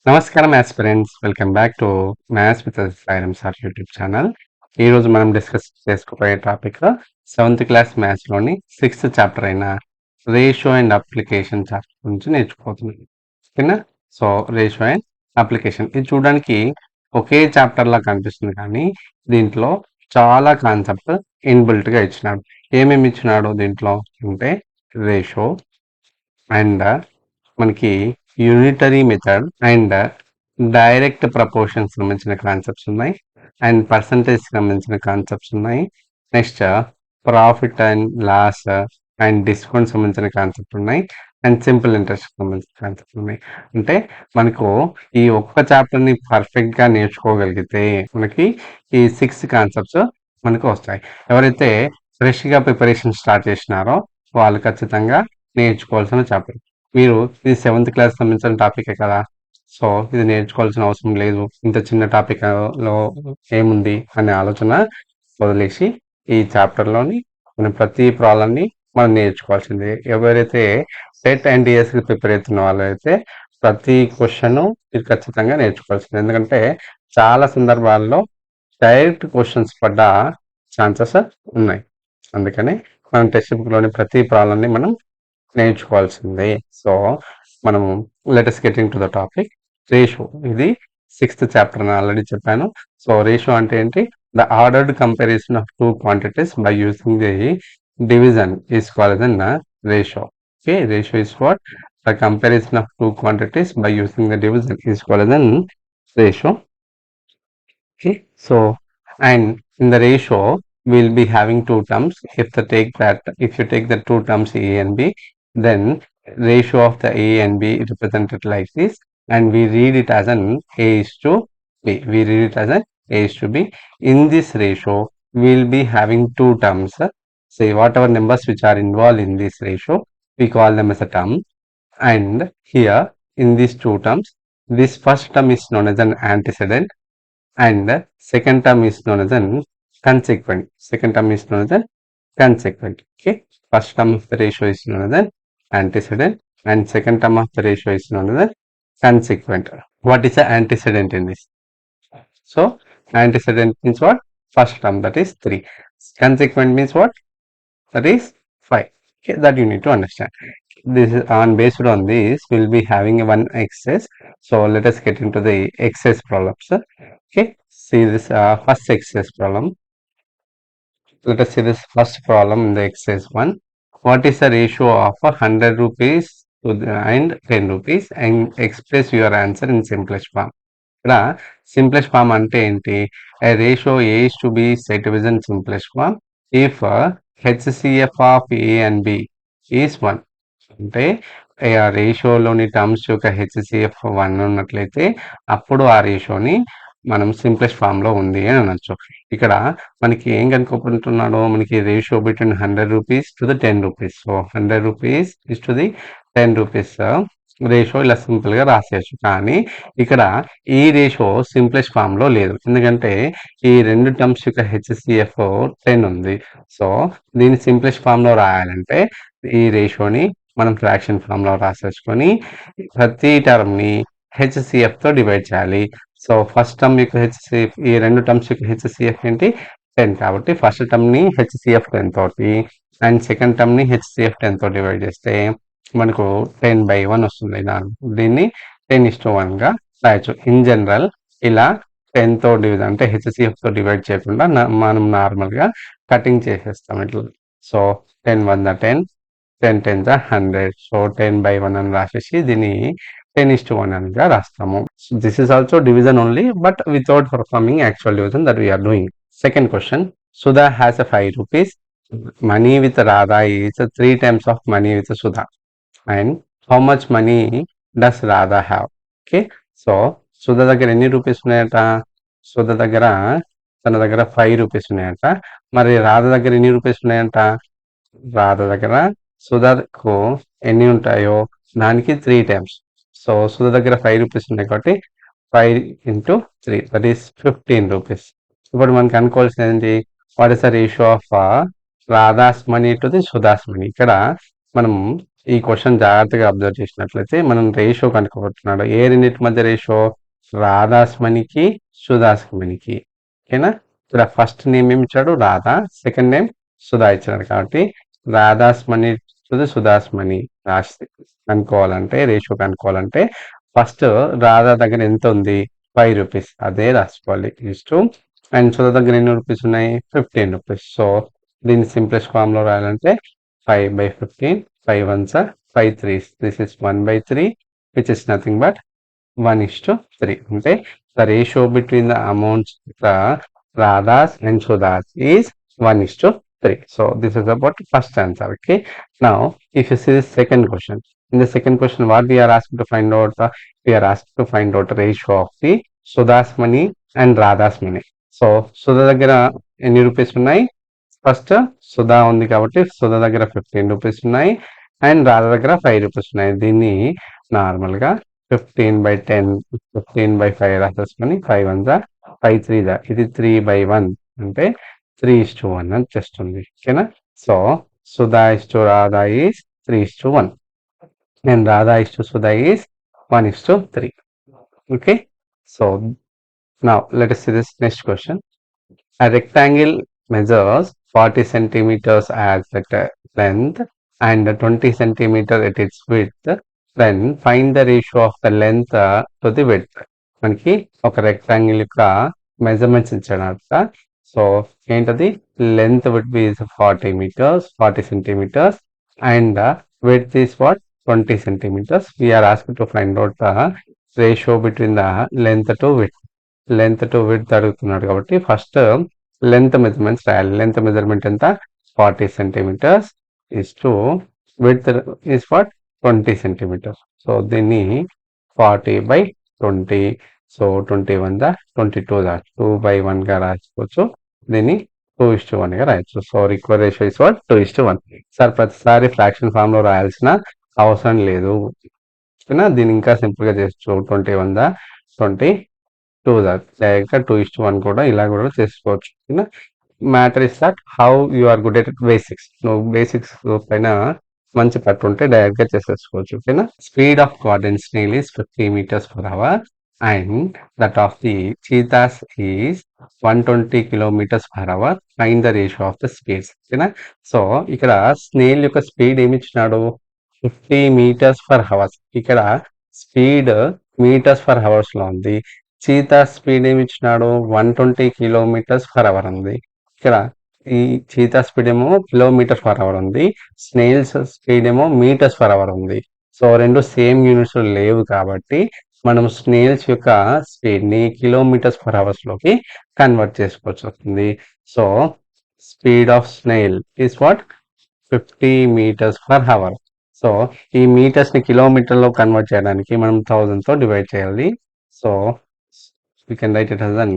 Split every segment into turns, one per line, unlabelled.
నమస్కారం aspirants, welcome back to maths with Sairam sir YouTube channel. ఈరోజు మనం డిస్కస్ చేసుకోబోయే టాపిక్ 7th క్లాస్ మ్యాథ్స్లోని 6th చాప్టర్ అయిన రేషియో అండ్ అప్లికేషన్ చాప్టర్ గురించి నేర్చుకోతున్నాం. ఓకేనా? సో రేషియో అండ్ అప్లికేషన్ ఇది చూడడానికి ఒకే చాప్టర్ లా కనిపిస్తుంది, కానీ దీంట్లో చాలా కాన్సెప్ట్ ఇన్బిల్ట్ గా ఇచ్చినాడు. ఏమేమి ఇచ్చినాడు దీంట్లో అంటే రేషియో అండ్ మనకి unitary method and direct proportions సంబంధించిన కాన్సెప్ట్స్ ఉన్నాయి, అండ్ పర్సంటేజ్ సంబంధించిన కాన్సెప్ట్స్ ఉన్నాయి. Next profit and loss and discount సంబంధించిన కాన్సెప్ట్ ఉన్నాయి, అండ్ సింపుల్ ఇంట్రెస్ట్ సంబంధించిన కాన్సెప్ట్ ఉన్నాయి. అంటే మనకు ఈ ఒక్క చాప్టర్ ని పర్ఫెక్ట్ గా నేర్చుకోగలిగితే మనకి ఈ 6 కాన్సెప్ట్స్ మనకు వస్తాయి. ఎవరైతే ఫ్రెష్ గా ప్రిపరేషన్ స్టార్ట్ చేసినారో వాళ్ళు ఖచ్చితంగా నేర్చుకోవాల్సిన చాప్టర్. మీరు ఇది 7th క్లాస్ సంబంధించిన టాపికే కదా, సో ఇది నేర్చుకోవాల్సిన అవసరం లేదు, ఇంత చిన్న టాపిక్ లో ఏముంది అనే ఆలోచన వదిలేసి ఈ చాప్టర్లోని మనం ప్రతి ప్రాబ్లమ్ని మనం నేర్చుకోవాల్సిందే. ఎవరైతే సెట్ అండ్ డిఎస్కి ప్రిపేర్ అవుతున్న వాళ్ళైతే ప్రతి క్వశ్చన్ మీరు ఖచ్చితంగా నేర్చుకోవాల్సిందే. ఎందుకంటే చాలా సందర్భాల్లో డైరెక్ట్ క్వశ్చన్స్ పడ్డ ఛాన్సెస్ ఉన్నాయి. అందుకని మనం టెక్స్ట్ బుక్లోని ప్రతి ప్రాబ్లమ్ని మనం నేర్చుకోవాల్సిందే. సో మనము let's getting to the topic. Ratio ఇది 6th చాప్టర్ అని ఆల్రెడీ చెప్పాను. సో రేషియో అంటే ఏంటి? The ordered comparison of two quantities by using the division is called as ratio. Okay, ratio is what? The comparison of two quantities by using the division is called as ratio. Okay, so and in the ratio we'll be having two terms. If you take the two terms a and b, then ratio of the a and b represented like this, and we read it as an a is to b. We read it as an a is to b. In this ratio we'll be having two terms. Say whatever numbers which are involved in this ratio, we call them as a term. And here in these two terms, this first term is known as an antecedent, and second term is known as an consequent. Second term is known as an consequent. Okay, first term of the ratio is known as an antecedent, and second term of the ratio is known as a consequent. What is the antecedent in this? So antecedent means what? First term, that is 3. Consequent means what? That is 5. Okay, that you need to understand. This is based on this we'll be having one exercise. So let us get into the exercise problems. Okay, see this first exercise problem. Let us see this first problem in the exercise 1. What is the ratio of 100 rupees to and 10 rupees, and express your answer in simplest form. ఇక్కడ simplest form అంటే ఏంటి? A ratio A is to be said to be in simplest form if HCF of A and B is 1. అంటే ఆ రేషియోలోని terms యొక్క HCF 1 ఉన్నట్లయితే అప్పుడు ఆ రేషియోని మనం సింప్లెస్ట్ ఫామ్ లో ఉంది అని అనొచ్చు. ఇక్కడ మనకి ఏం కనుక్కుంటున్నాడో, మనకి ratio between 100 rupees to the 10 rupees. So 100 rupees is to the 10 rupees ratio ఇలా సింపుల్ గా రాసేయచ్చు. కానీ ఇక్కడ ఈ రేషియో సింప్లెస్ట్ ఫామ్ లో లేదు, ఎందుకంటే ఈ రెండు టర్మ్స్ యొక్క హెచ్సిఎఫ్ 10 ఉంది. సో దీన్ని సింప్లెస్ట్ ఫామ్ లో రాయాలంటే ఈ రేషియోని మనం ఫ్రాక్షన్ ఫామ్ లో రాసేసుకొని ప్రతి టర్మ్ ని హెచ్సిఎఫ్ తో డివైడ్ చేయాలి. సో ఫస్ట్ టర్మ్ యొక్క హెచ్సిఎఫ్, ఈ రెండు టర్మ్స్ యొక్క హెచ్సిఎఫ్ ఏంటి? 10. కాబట్టి ఫస్ట్ టర్మ్ ని హెచ్సిఎఫ్ 10 తోటి అండ్ సెకండ్ టర్మ్ ని హెచ్సిఎఫ్ 10 తో డివైడ్ చేస్తే మనకు 10/1 వస్తుంది. దీన్ని 10:1 గా రాయొచ్చు. ఇన్ జనరల్ ఇలా 10 తో డివిజన్ అంటే హెచ్సిఎఫ్ తో డివైడ్ చేయకుండా మనం నార్మల్ గా కటింగ్ చేసేస్తాం ఇట్లా. సో 10 1 10, 10 10 100. సో 10/1 అని రాసేసి దీన్ని 10:1 అని రాస్తాము. This is also division only, but without performing actual division that we are doing. Second question. Sudha has a 5 rupees. Money with Radha is 3 times of money with Sudha. And how much money does Radha have? Okay. So Sudha దగ్గర ఎన్ని rupees ఉన్నాయట? సుధ దగ్గర తన దగ్గర 5 rupees ఉన్నాయట. మరి రాధ దగ్గర ఎన్ని రూపీస్ ఉన్నాయంట? రాధ దగ్గర సుధకు ఎన్ని ఉంటాయో దానికి 3 టైమ్స్. సో సుధ దగ్గర 5 రూపీస్ ఉన్నాయి కాబట్టి 5 into 3, దట్ ఈస్ 15 రూపీస్. ఇప్పుడు మనకి అనుకోవాల్సింది ఏంటి? What is the ratio of Radha's money to the Sudha's money? ఇక్కడ మనం ఈ క్వశ్చన్ జాగ్రత్తగా అబ్జర్వ్ చేసినట్లయితే మనం రేషియో కనుక్కోబోతున్నాడు. ఏ రెండింటి మధ్య రేషియో? రాధాస్మణికి సుధాస్మణికి. ఓకేనా? ఇక్కడ ఫస్ట్ నేమ్ ఏమి ఇచ్చాడు? రాధా. సెకండ్ నేమ్ సుధా ఇచ్చాడు కాబట్టి రాధాస్మణి సుధాస్మణి రాసి కనుక్కోవాలంటే రేషియో కనుక్కోవాలంటే ఫస్ట్ రాధా దగ్గర ఎంత ఉంది? 5 రూపీస్. అదే రాసుకోవాలి. ఇష్టం. అండ్ సుధా దగ్గర ఎన్ని రూపీస్ ఉన్నాయి? 15 రూపీస్. సో దీన్ని సింప్లెస్ట్ ఫామ్ లో రాయాలంటే 5/15, 5 ones are 5 threes. This is 1/3, which is nothing but 1:3. అంటే the ratio between the amounts the Radhas and Sudhas is 1:3. So this is about first answer. Okay. Now, if you see the second question, in the second question, what we are asked to find out? We are asked to find out the ratio of the Sudhas money and Radhas money. So Sudha దగ్గర ఎన్ని rupees ఉన్నాయి? First Sudha ఉంది కాబట్టి సుధా దగ్గర 15 rupees ఉన్నాయి and Radha దగ్గర 5 rupees ఉన్నాయి. దీన్ని నార్మల్ గా 15/10, 15/5 రాసేసుకొని 5 1 5 3 ఇది 3/1 అంటే 3:1 అని చేస్తుంది. ఓకేనా? So Sudha is to Radha is 3:1 and Radha is to Sudha is 1:3. Okay. So now let us see this next question. A rectangle measures 40 centimeters as the length and 20 centimeter at its width. Then find the ratio of the length to the width. మనకి ఒక rectangle యొక్క measurements ఇచ్చాడట. So ఏంటది? Length would be 40 meters, 40 centimeters and width is what? 20 centimeters. We are asked to find out the ratio between the length to width. Length to width అడుగుతున్నాడు కాబట్టి first length measurements రాయాలి. Length measurement ఎంత? 40 centimetres is to width is what? 20 centimetres. So దీన్ని 40/20. So 21 22 2/1 గా రాసుకోవచ్చు. దీన్ని 2:1 గా రాయొచ్చు. So required ratio is what? 2:1. Sir ప్రతిసారి ఫ్రాక్షన్ ఫామ్ లో రాయాల్సిన అవసరం లేదు. దీన్ని ఇంకా సింపుల్ గా చేసుకోవచ్చు. 21 22 డైరెక్ట్గా 2:1 కూడా ఇలా కూడా చేసుకోవచ్చు. ఓకేనా? Matter is that how you are good at basics. నువ్వు బేసిక్స్ పైన మంచి పట్టు ఉంటే డైరెక్ట్ గా చేసేసుకోవచ్చు. ఓకేనా? Speed of garden snail is 50 meters/hour and that of the cheetahs is 120 kilometers/hour. Find the ratio of the speeds. ఓకేనా? సో ఇక్కడ స్నేల్ యొక్క స్పీడ్ ఏమి ఇచ్చినాడు? 50 meters/hour. ఇక్కడ స్పీడ్ meters/hours లో ఉంది. చీతా స్పీడ్ ఏమి ఇచ్చినాడు? 120 kilometers/hour ఉంది. ఇక్కడ ఈ చీతా స్పీడ్ ఏమో kilometers/hour ఉంది. స్నేల్స్ స్పీడ్ ఏమో meters/hour ఉంది. సో రెండు సేమ్ యూనిట్స్ లేవు కాబట్టి మనం స్నేల్స్ యొక్క స్పీడ్ ని kilometers/hour లోకి కన్వర్ట్ చేసుకోవచ్చు వస్తుంది. So speed of snail is what? 50 meters/hour. So ఈ మీటర్స్ ని కిలోమీటర్ లో కన్వర్ట్ చేయడానికి మనం 1000 తో డివైడ్ చేయాలి. So we can write it as an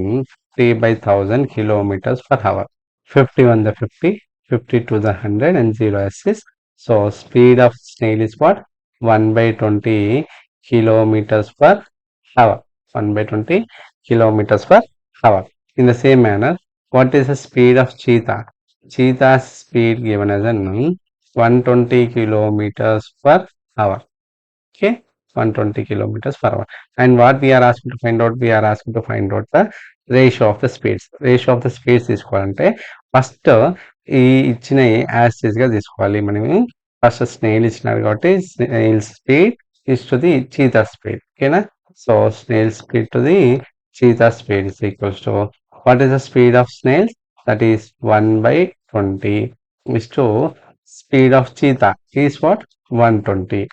50/1000 kilometers/hour. 50 1 the 50, 50 to the 100 and 0 is. So speed of snail is what? 1/20 kilometers/hour. 1/20 kilometers/hour. In the same manner, what is the speed of cheetah? Cheetah's speed given as an 120 kilometers/hour. Okay. 120 kilometers/hour. And what we are asking to find out? We are asking to find out the ratio of the speeds. Ratio of the speeds తీసుకోవాలంటే first ఈ ఇచ్చిన acid గా తీసుకోవాలి. మనం first snail ఇచ్చినారు కాబట్టి snail speed is to the cheetah speed. ఓకేనా? So snail speed to the cheetah speed is equals to what is the speed of snail? That is 1/20 is to speed of cheetah is what? 120.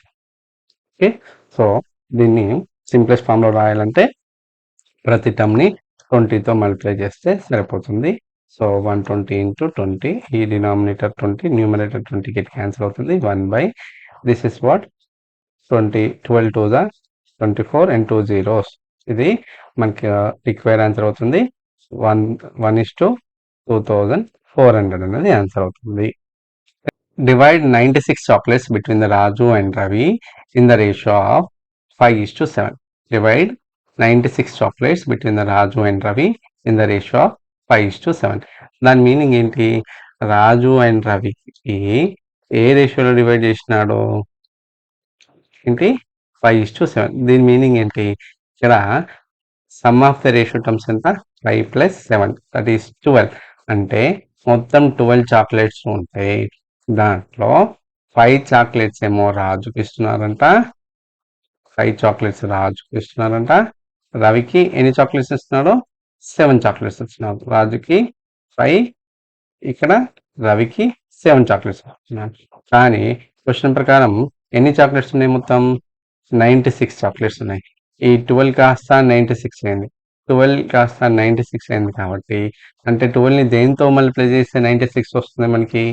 Okay. So దీన్ని simplest form లో రాయాలంటే ప్రతి term ని 20తో multiply చేస్తే సరిపోతుంది. So 120 into 20, ఈ denominator 20, numerator 20 కి cancel అవుతుంది. 1 this is what? 20, 12 to the 24 and 2 zeros. ఇది మనకి రిక్వైర్ ఆన్సర్ అవుతుంది. 1:2400 అనేది ఆన్సర్ అవుతుంది. Divide 96 chocolates between the Raju and Ravi in the ratio of 5:7. Divide 96 chocolates between the Raju and Ravi in the ratio of 5:7. దాని meaning ఏంటి? రాజు and రవికి ఏ రేషియోలో divide చేసినాడు? ఏంటి 5:7. దీని మీనింగ్ ఏంటి? ఇక్కడ some of the ratio terms ఎంత? 5 + 7 దట్ ఈస్ 12. అంటే మొత్తం 12 చాక్లెట్స్ ఉంటాయి. దాంట్లో 5 చాక్లెట్స్ ఏమో రాజుకి ఇస్తున్నారంట. 5 చాక్లెట్స్ రాజుకి ఇస్తున్నారంట. రవికి ఎన్ని చాక్లెట్స్ ఇస్తున్నాడు? 7 చాక్లెట్స్ ఇస్తున్నాడు. రాజుకి 5, ఇక్కడ రవికి 7 చాక్లెట్స్ ఇస్తున్నాడు. కానీ క్వశ్చన్ ప్రకారం ఎన్ని చాక్లెట్స్ ఉన్నాయి? మొత్తం 96 చాక్లెట్స్ ఉన్నాయి. ఈ 12 కాస్త 96 అయింది. 12 కాస్త 96 అయింది కాబట్టి అంటే 12ని దేంతో మల్టిప్లై చేస్తే 96 వస్తుంది మనకి?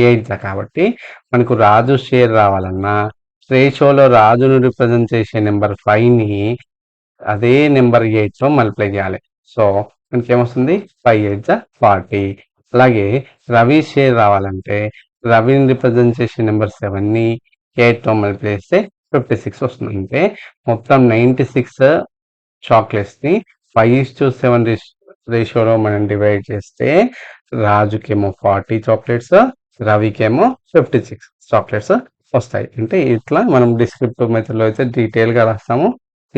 8 కాబట్టి మనకు రాజు షేర్ రావాలన్నా రేషియోలో రాజును రిప్రజెంట్ చేసే నెంబర్ 5ని అదే నెంబర్ 8తో మల్టిప్లై చేయాలి. సో మనకి ఏమొస్తుంది? 5 8 40. అలాగే రవి షేర్ రావాలంటే రవిని రిప్రజెంట్ చేసే నెంబర్ 7ని 8తో మల్టిప్లై చేస్తే 56 వస్తుంది. అంటే మొత్తం 96 చాక్లెట్స్ని 5:7 రేషియోలో మనం డివైడ్ చేస్తే రాజుకేమో 40 చాక్లెట్స్, రవికేమో 56 చాక్లెట్స్ వస్తాయి. అంటే ఇట్లా మనం డిస్క్రిప్టివ్ మెథడ్లో అయితే డీటెయిల్గా రాస్తాము.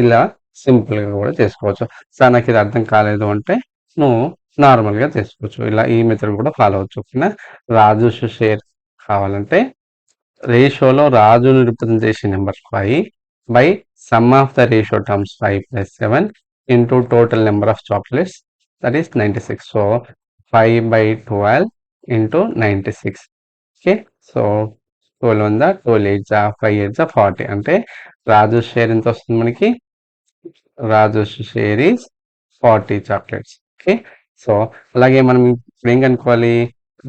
ఇలా సింపుల్గా కూడా చేసుకోవచ్చు. సార్ నాకు ఇది అర్థం కాలేదు అంటే నువ్వు నార్మల్గా చేసుకోవచ్చు. ఇలా ఈ మెథడ్ కూడా ఫాలో అవచ్చు. ఓకేనా? రాజు షేర్ కావాలంటే రేషియోలో రాజును రిప్రజెంట్ చేసే number 5 by sum of the ratio terms 5 + 7 into total number of chocolates, that is 96. So 5/12 into 96. Okay, so 12 1 12 8 5 8 40. అంటే రాజు షేర్ ఎంత వస్తుంది మనకి? Raju share is 40 chocolates. Okay, so అలాగే మనం ఇప్పుడు ఏం కనుక్కోవాలి?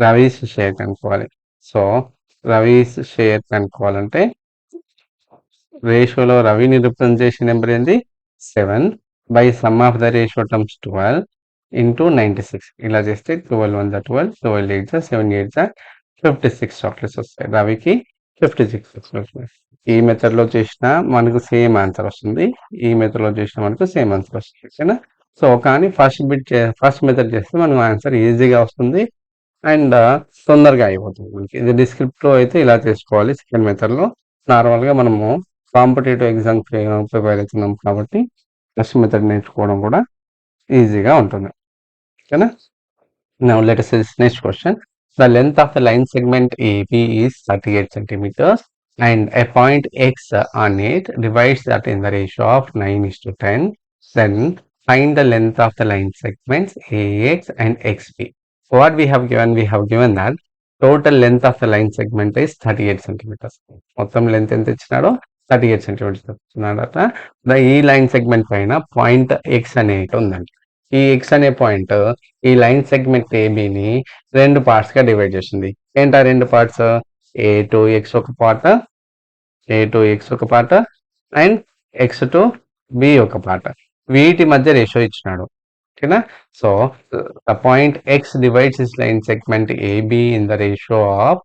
రవీస్ షేర్ కనుక్కోవాలి. సో రవీస్ షేర్ కనుక్కోవాలంటే రేషియోలో రవిని రిప్రజెంట్ చేసే నెంబర్ ఏంది? 7 by sum of the ratio terms 12 into 96. ఇలా చేస్తే 12 1 12, 12 8 7 8 56 చాక్లెట్స్ వస్తాయి. రవికి 56 వస్తాయి. ఈ మెథడ్లో చేసినా మనకు సేమ్ ఆన్సర్ వస్తుంది. ఈ మెథడ్లో చేసినా మనకు సేమ్ ఆన్సర్ వస్తుంది. ఓకేనా? సో కానీ ఫస్ట్ మెథడ్ చేస్తే మనకు ఆన్సర్ ఈజీగా వస్తుంది అండ్ తొందరగా అయిపోతుంది మనకి. ఇది డిస్క్రిప్ట్లో అయితే ఇలా చేసుకోవాలి. సెకండ్ మెథడ్లో నార్మల్గా మనము కాంపిటేటివ్ ఎగ్జామ్ ప్రిపేర్ అవుతున్నాం కాబట్టి ఫస్ట్ మెథడ్ నేర్చుకోవడం కూడా ఈజీగా ఉంటుంది. ఓకేనా? Now let us see this next question. The length of the line segment AB is 38 centimeters and a point X on it divides that in the ratio of 9:10. Then find the length of the line segments AX and XB. What we have given that total length of the line segment is 38 centimeters. మొత్తం length ఎంత ఇచ్చినాడో 38 centimetres ఇచ్చినాడట. ఈ line segment పైన point X అనేటి ఉందండి. ఈ X అనే point ఈ line segment ఏబిని 2 parts గా డివైడ్ చేసింది. ఏంటా 2 పార్ట్స్? ఏ టు ఎక్స్ ఒక part, and X to B ఒక పార్ట్. వీటి మధ్య రేషియో ఇచ్చినాడు. ఓకేనా? So the point x divides this line segment AB in the ratio of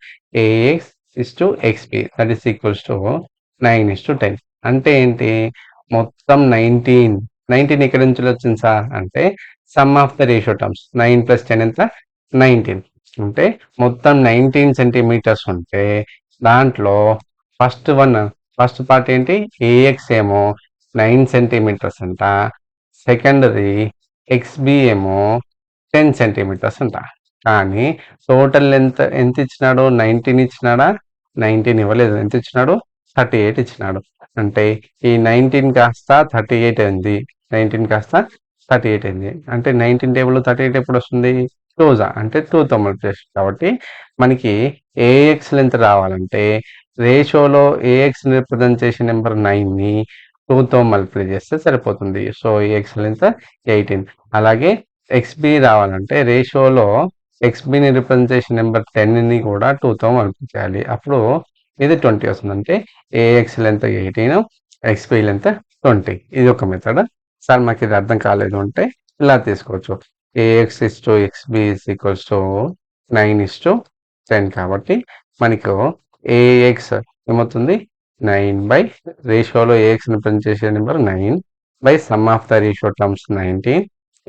AX is to XB, that is equals to 9:10. అంటే ఏంటి? మొత్తం 19 ఎక్కడి నుంచి వచ్చింది సార్ అంటే some of the ratio terms 9 + 10 ఎంత? 19. అంటే మొత్తం 19 సెంటీమీటర్స్ ఉంటే దాంట్లో ఫస్ట్ పార్ట్ ఏంటి? ఏఎక్స్ ఏమో 9 సెంటీమీటర్స్ అంట, సెకండరీ XB ఏమో 10 సెంటీమీటర్స్ అంట. కానీ టోటల్ ఎంత ఇచ్చినాడు? 19 ఇచ్చినాడా? 19 ఇవ్వలేదు. ఎంత ఇచ్చినాడు? 38 ఇచ్చినాడు. అంటే ఈ 19 కాస్త 38 అయింది. 19 కాస్త 38 అయింది. అంటే 19 టేబుల్లో 38 ఎప్పుడు వస్తుంది? 2 అంటే 2తో మల్టిప్లై. కాబట్టి మనకి ఏఎక్స్ లెంత్ రావాలంటే రేషియోలో ఏఎక్స్ రిప్రజెంట్ చేసే నెంబర్ 9ని 2తో మల్టిప్లై చేస్తే సరిపోతుంది. So A X length 18. అలాగే ఎక్స్బి రావాలంటే రేషియోలో ఎక్స్బిని రిప్రజెంట్ చేసే నెంబర్ 10ని కూడా 2తో మల్టిప్లై చేయాలి. అప్పుడు ఇది 20 వస్తుంది. అంటే ఏఎక్స్ లెంత్ 18, ఎక్స్బి లెంత్ 20. ఇది ఒక మెథడ్. సార్ మాకు ఇది అర్థం కాలేదు అంటే ఇలా తీసుకోవచ్చు. A X is to X B is equals to 9:10. కాబట్టి మనకు ఏఎక్స్ ఏమవుతుంది? 9 బై రేషియోలో ఏఎక్స్ రిప్రజెంట్ చేసే number 9 by sum of the ratio terms 19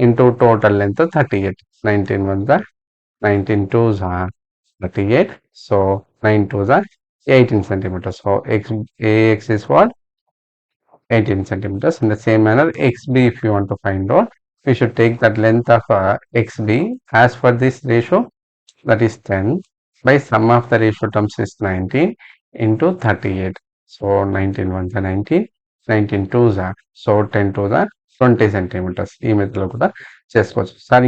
into total length 38. 19 1 19 2 38. So 9 2 18 centimeters. So AX is what? 18 centimeters. In the same manner, XB, if you want to find out, we should take that length of XB as per this ratio, that is 10 by sum of the ratio terms is 19 into 38. So 19 ones are 19, 19 twos are, so 10 to the 20 centimeters. ఈ method లో కూడా చేసుకోవచ్చు. Sir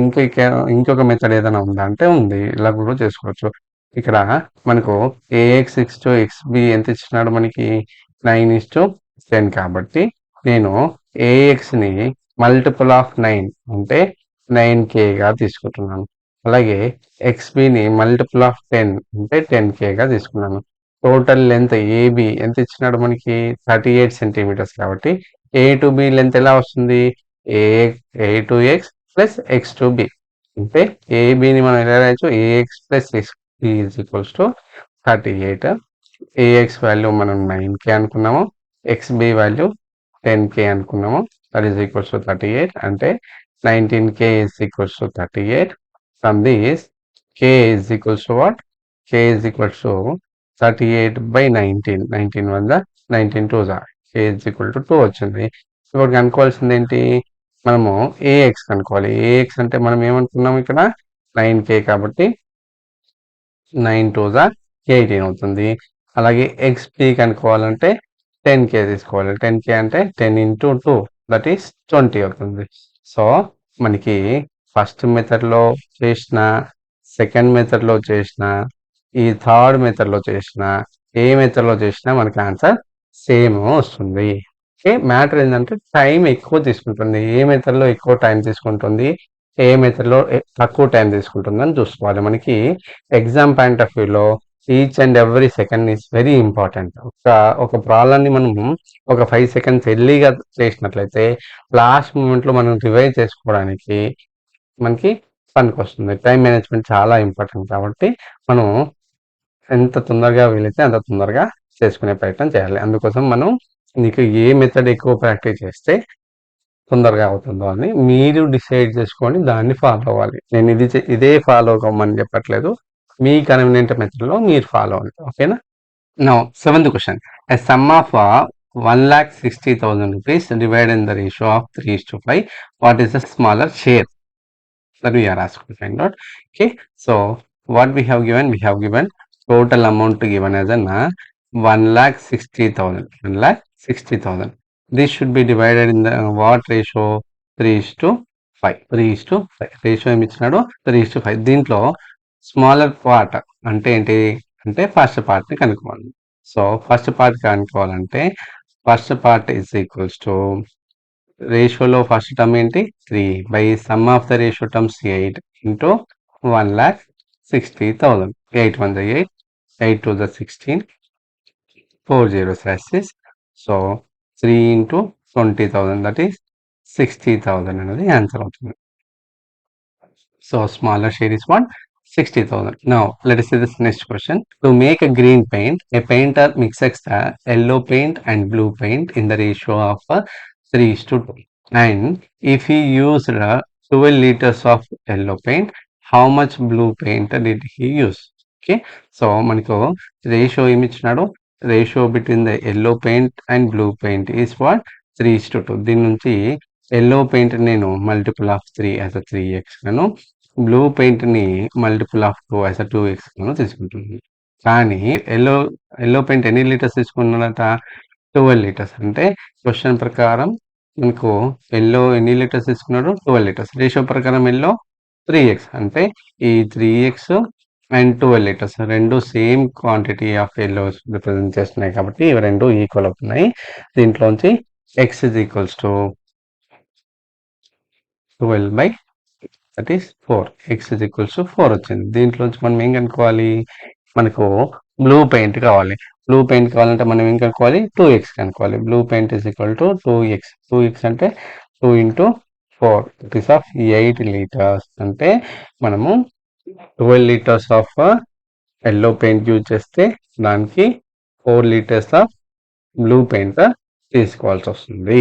ఇంకొక method ఏదైనా ఉందా అంటే ఉంది, ఇలా కూడా చేసుకోవచ్చు. ఇక్కడ మనకు ఏఎక్స్ సిక్స్ టు ఎక్స్బి ఎంత ఇచ్చినాడు మనకి 9:10 కాబట్టి నేను ఏఎక్స్ ని మల్టిపుల్ ఆఫ్ 9 అంటే 9k గా తీసుకుంటున్నాను. అలాగే ఎక్స్బిని మల్టిపుల్ ఆఫ్ 10 అంటే 10k గా తీసుకున్నాను. టోటల్ లెంత్ ఏబి ఎంత ఇచ్చినాడు మనకి 38 సెంటీమీటర్స్ కాబట్టి ఏ టు బి లెంత్ ఎలా వస్తుంది, A to X plus X to B అంటే ఏబిని మనం ఎలా రాయొచ్చు, AX plus XB is equals to 38. AX value మనం 9k అనుకున్నాము, ఎక్స్బి వాల్యూ 10k అనుకున్నాము. దట్ ఈస్ ఈక్వల్స్ టు 38 అంటే 19k is equals to 38. From this, k is equals to what? K is equals to 38 by 19. 19 1 19 2 k is equal to 2 వచ్చింది. ఇప్పుడు కనుక్కోవాల్సింది ఏంటి, మనము AX కనుక్కోవాలి. AX అంటే మనం ఏమనుకున్నాము ఇక్కడ 9k కాబట్టి 9 2 18 అవుతుంది. అలాగే ఎక్స్పి కనుక్కోవాలంటే 10k తీసుకోవాలి. 10k అంటే 10 into 2 దట్ ఈస్ 20 అవుతుంది. సో మనకి ఫస్ట్ మెథడ్లో చేసిన, సెకండ్ మెథడ్లో చేసిన, ఈ థర్డ్ మెథడ్లో చేసిన, ఏ మెథడ్లో చేసినా మనకి ఆన్సర్ సేమ్ వస్తుంది. ఓకే, మ్యాటర్ ఏంటంటే టైం ఎక్కువ తీసుకుంటుంది. ఏ మెథడ్లో ఎక్కువ టైం తీసుకుంటుంది, ఏ మెథడ్లో తక్కువ టైం తీసుకుంటుంది అని చూసుకోవాలి. మనకి ఎగ్జామ్ పాయింట్ ఆఫ్ వ్యూలో each and every second is very important. ఒక ప్రాబ్లమ్ని మనం ఒక 5 seconds ఎర్లీగా చేసినట్లయితే లాస్ట్ మూమెంట్లో మనం రివైజ్ చేసుకోవడానికి మనకి పనికి వస్తుంది. టైం మేనేజ్మెంట్ చాలా ఇంపార్టెంట్ కాబట్టి మనం ఎంత తొందరగా వీలైతే అంత తొందరగా చేసుకునే ప్రయత్నం చేయాలి. అందుకోసం మనం నీకు ఏ మెథడ్ ఎక్కువ ప్రాక్టీస్ చేస్తే తొందరగా అవుతుందో అని మీరు డిసైడ్ చేసుకొని దాన్ని ఫాలో అవ్వాలి. నేను ఇదే ఫాలో అవ్వమని చెప్పట్లేదు, మీ కన్వీనియంట్ మెథడ్లో మీరు ఫాలో అవ్వండి. ఓకేనా? Now 7th question. A sum of 1,60,000 rupees divided in the ratio of 3:5. What is the smaller share that we are asked to find out? Okay, so what we have given? We have given total amount given as an 1,60,000. 1,60,000. This should be divided in the what ratio? 3:5. 3:5. Ratio ఏమి ఇచ్చినాడు? 3:5. దీంట్లో smaller part అంటే ఏంటి అంటే first పార్ట్ని కనుక్కోవాలి. So first part కనుక్కోవాలంటే first part is equals to రేషియోలో ఫస్ట్ టర్మ్ ఏంటి 3 by sum of the ratio terms 8 into 1,60,000. 8 1 8, 8 2 16, 4 0 6. So 3 into 20,000 that is 60,000 అనేది ఆన్సర్ అవుతుంది. So smaller share is what? 60,000. Now let us see this next question. To make a green paint, a painter mixes the yellow paint and blue paint in the ratio of 3:2. And if he used 12 liters of yellow paint, how much blue paint did he use? Okay, so మనకు ratio ఏమి ఇచ్చినాడు, ratio between the yellow paint and blue paint is what 3:2. దీని నుంచి yellow paint నేను multiple of 3 as a 3x గాను, blue paint ని multiple of 2 as a 2x గాను తీసుకుంటుంది. కానీ ఎల్లో పెయింట్ ఎన్ని లీటర్స్ తీసుకున్నాడట, 12 లీటర్స్. అంటే క్వశ్చన్ ప్రకారం మనకు ఎల్లో ఎన్ని లీటర్స్ తీసుకున్నాడు, 12 లీటర్స్. రేషియో ప్రకారం ఎల్లో 3x అంటే ఈ 3x అండ్ 12 లీటర్స్ రెండు same quantity of yellow represent చేస్తున్నాయి కాబట్టి ఇవి రెండు ఈక్వల్ అవుతున్నాయి. దీంట్లోంచి x is equals to 12 by that is 4. x is equals to 4 వచ్చింది. దీంట్లోంచి మనం ఏం కనుక్కోవాలి, మనకు బ్లూ పెయింట్ కావాలి. బ్లూ పెయింట్ కావాలంటే మనం ఏం కనుక్కోవాలి, 2x కనుక్కోవాలి. Blue paint is equal to 2x. 2x అంటే 2 into 4 that is of 8 litres. అంటే మనము 12 litres of yellow paint use చేస్తే దానికి 4 లీటర్స్ ఆఫ్ బ్లూ పెయింట్ తీసుకోవాల్సి వస్తుంది.